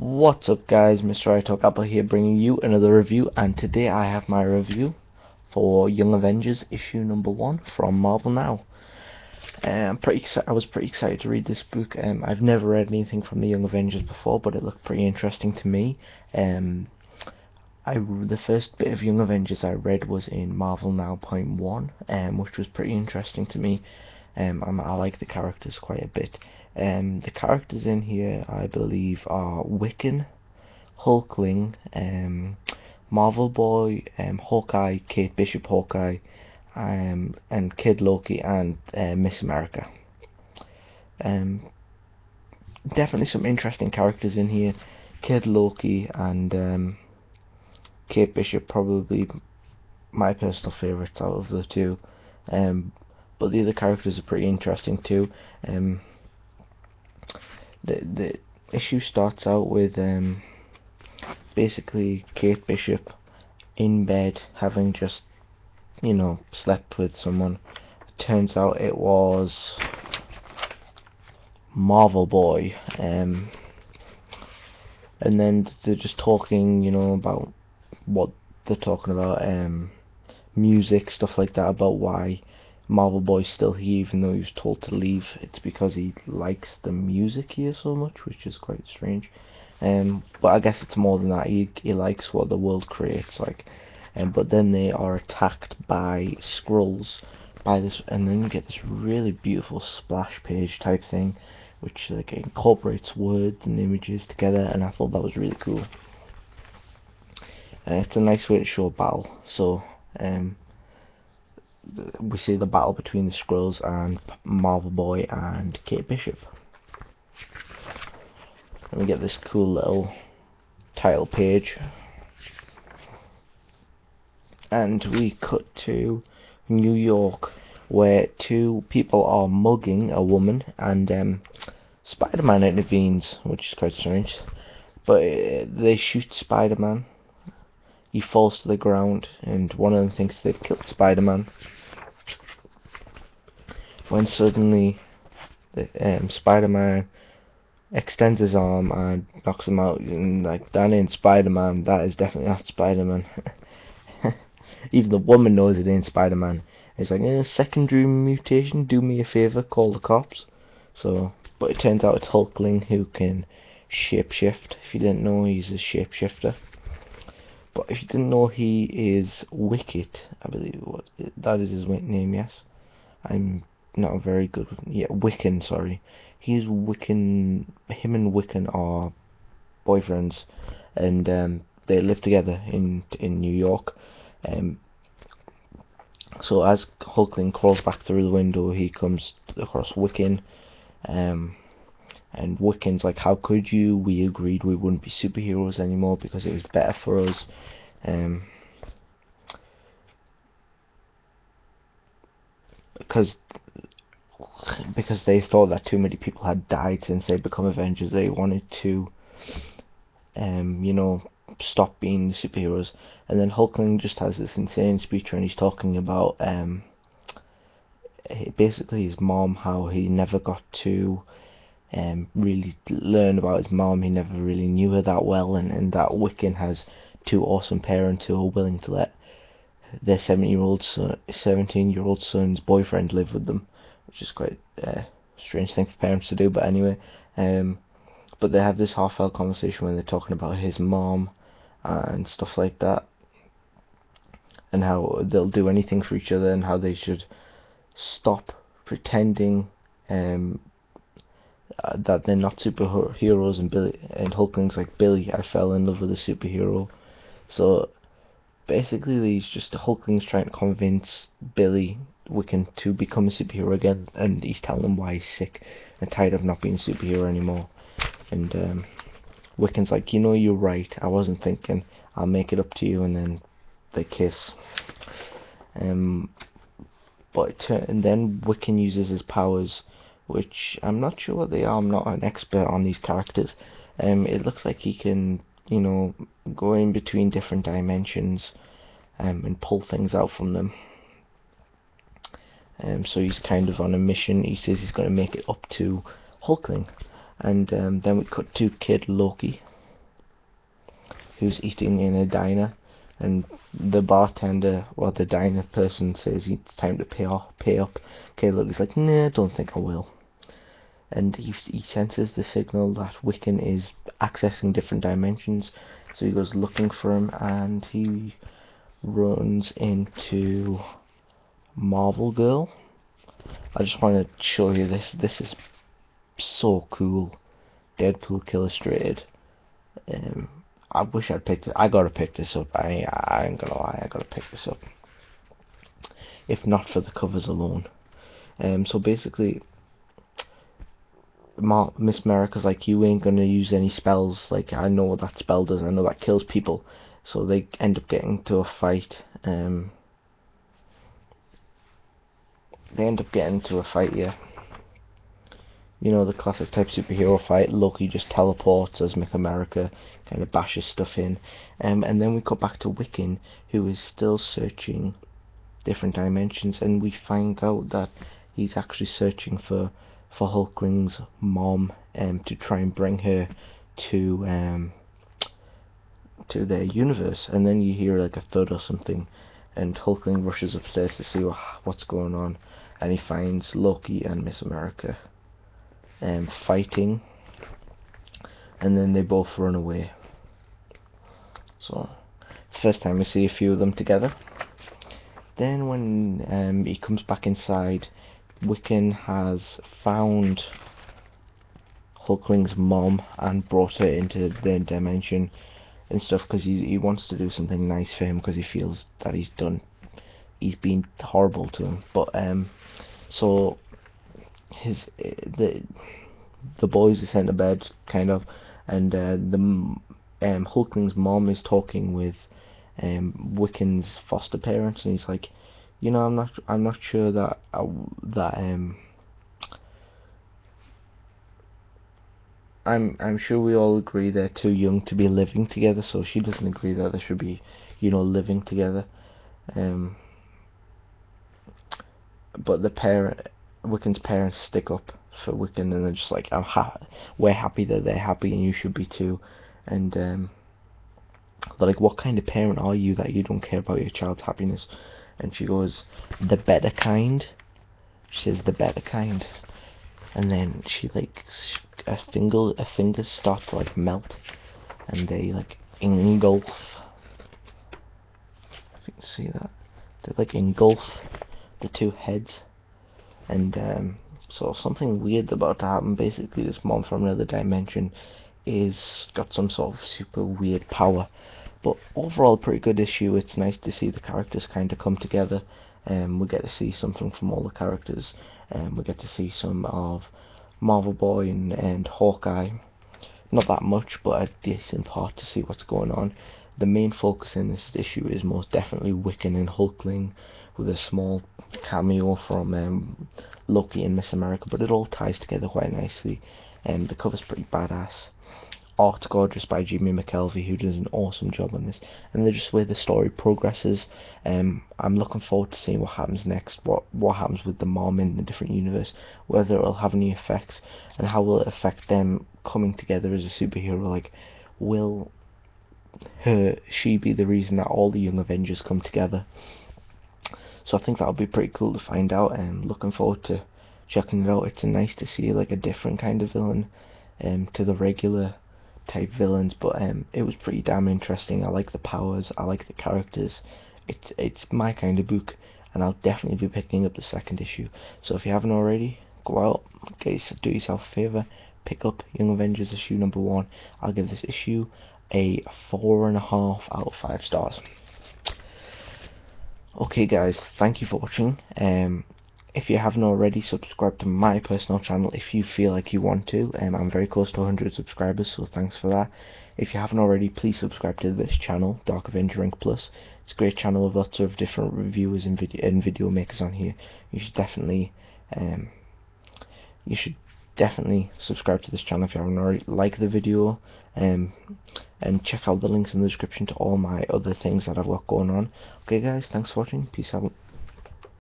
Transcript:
What's up guys, Mr. Apple here bringing you another review, and today I have my review for Young Avengers issue number 1 from Marvel Now. I was pretty excited to read this book. I've never read anything from the Young Avengers before, but it looked pretty interesting to me. The first bit of Young Avengers I read was in Marvel Now .1, which was pretty interesting to me. I like the characters quite a bit. The characters in here, I believe, are Wiccan, Hulkling, Marvel Boy, Hawkeye, Kate Bishop Hawkeye, and Kid Loki, and Miss America. Definitely some interesting characters in here. Kid Loki and Kate Bishop probably my personal favourites out of the two, but the other characters are pretty interesting too. The issue starts out with basically Kate Bishop in bed having just slept with someone. It turns out it was Marvel Boy, and then they're just talking about what they're talking about, music, stuff like that, about why Marvel Boy's still here even though he was told to leave. It's because he likes the music here so much, which is quite strange. But I guess it's more than that. He likes what the world creates, but then they are attacked by Skrulls, and then you get this really beautiful splash page type thing, which incorporates words and images together, and I thought that was really cool. It's a nice way to show a battle. So we see the battle between the Skrulls and Marvel Boy and Kate Bishop. And we get this cool little title page, and we cut to New York, where two people are mugging a woman, and Spider-Man intervenes, which is quite strange. But they shoot Spider-Man. He falls to the ground, and one of them thinks they've killed Spider-Man, when suddenly Spider-Man extends his arm and knocks him out, and that ain't Spider-Man, that is definitely not Spider-Man. Even the woman knows it ain't Spider-Man. It's secondary mutation, do me a favour, call the cops. But it turns out it's Hulkling, who can shapeshift. If you didn't know, he's a shapeshifter. But if you didn't know, he is Wicket, I believe that is his name, yes. I'm not very good with... yeah, Wiccan, sorry. He's Wiccan. Him and Wiccan are boyfriends, and they live together in New York. So as Hulkling crawls back through the window, he comes across Wiccan, and Wiccan's like, how could you? We agreed we wouldn't be superheroes anymore because it was better for us. Because they thought that too many people had died since they'd become Avengers. They wanted to stop being the superheroes. And then Hulkling just has this insane speech when he's talking about basically his mom, how he never got to really learn about his mom. He never really knew her that well, and that Wiccan has two awesome parents who are willing to let their 17-year-old son's boyfriend live with them, which is quite a strange thing for parents to do, but anyway. But they have this heartfelt conversation when they're talking about his mom and stuff like that, and how they'll do anything for each other, and how they should stop pretending that they're not superheroes. And Hulkling's like, Billy, I fell in love with a superhero. So basically Hulkling's trying to convince Billy Wiccan to become a superhero again, and he's telling him why he's sick and tired of not being a superhero anymore. And Wiccan's like, you're right, I wasn't thinking, I'll make it up to you. And then they kiss. And then Wiccan uses his powers, which I'm not sure what they are. I'm not an expert on these characters. It looks like he can, go in between different dimensions and pull things out from them. So he's kind of on a mission. He says he's going to make it up to Hulkling. And then we cut to Kid Loki, who's eating in a diner, and the bartender, or the diner person, says it's time to pay up. Caleb is like, nah, I don't think I will. And he senses the signal that Wiccan is accessing different dimensions, so he goes looking for him, and he runs into Marvel Girl. I just want to show you this. This is so cool. Deadpool illustrated. I wish I'd picked it. I gotta pick this up. I ain't gonna lie. I gotta pick this up. If not for the covers alone. So basically, Miss America's like, you ain't gonna use any spells. Like, I know what that spell does. I know that kills people. So they end up getting into a fight. Yeah. You know, the classic type superhero fight. Loki just teleports as Miss America, kind of bashes stuff in. And then we cut back to Wiccan, who is still searching different dimensions, and we find out that he's actually searching for Hulkling's mom, to try and bring her to their universe. And then you hear like a thud or something, and Hulkling rushes upstairs to see what's going on, and he finds Loki and Miss America fighting, and then they both run away. So it's the first time we see a few of them together. Then when he comes back inside, Wiccan has found Hulkling's mom and brought her into their dimension and stuff, because he wants to do something nice for him, because he feels that he's been horrible to him. But so the boys are sent to bed, kind of, and Hulkling's mom is talking with Wiccan's foster parents, and he's like, you know, I'm not sure that I'm sure we all agree they're too young to be living together, so she doesn't agree that they should be, you know, living together. But Wiccan's parents stick up for Wiccan, and they're just like, we're happy that they're happy, and you should be too. And they're like, what kind of parent are you that you don't care about your child's happiness? And she goes, the better kind. She says, the better kind. And then she like, her fingers start to like melt, and they like engulf. If you can see that, they like engulf the two heads. And so something weird about to happen. Basically, this mom from another dimension is got some sort of super weird power. But overall, pretty good issue. It's nice to see the characters kind of come together. We get to see something from all the characters. We get to see some of Marvel Boy and Hawkeye. Not that much, but a decent part to see what's going on. The main focus in this issue is most definitely Wiccan and Hulkling, with a small cameo from Loki and Miss America, but it all ties together quite nicely. The cover's pretty badass. Art gorgeous by Jimmy McKelvey, who does an awesome job on this, and just where the story progresses. I'm looking forward to seeing what happens next, what happens with the mom in the different universe, whether it'll have any effects, and how will it affect them coming together as a superhero. Like, will she be the reason that all the young Avengers come together? So I think that'll be pretty cool to find out, and looking forward to checking it out. It's nice to see like a different kind of villain to the regular type villains, but it was pretty damn interesting. I like the powers, I like the characters. It's my kind of book, and I'll definitely be picking up the second issue. So if you haven't already, go out, do yourself a favour, pick up Young Avengers issue number 1. I'll give this issue a 4.5 out of 5 stars. Okay guys, thank you for watching. If you haven't already, subscribe to my personal channel if you feel like you want to. I'm very close to 100 subscribers, so thanks for that. If you haven't already, please subscribe to this channel, DarkAvengerINCPlus. It's a great channel with lots of different reviewers and video makers on here. You should definitely subscribe to this channel if you haven't already. Like the video, and check out the links in the description to all my other things that I've got going on. Okay guys, thanks for watching, peace out.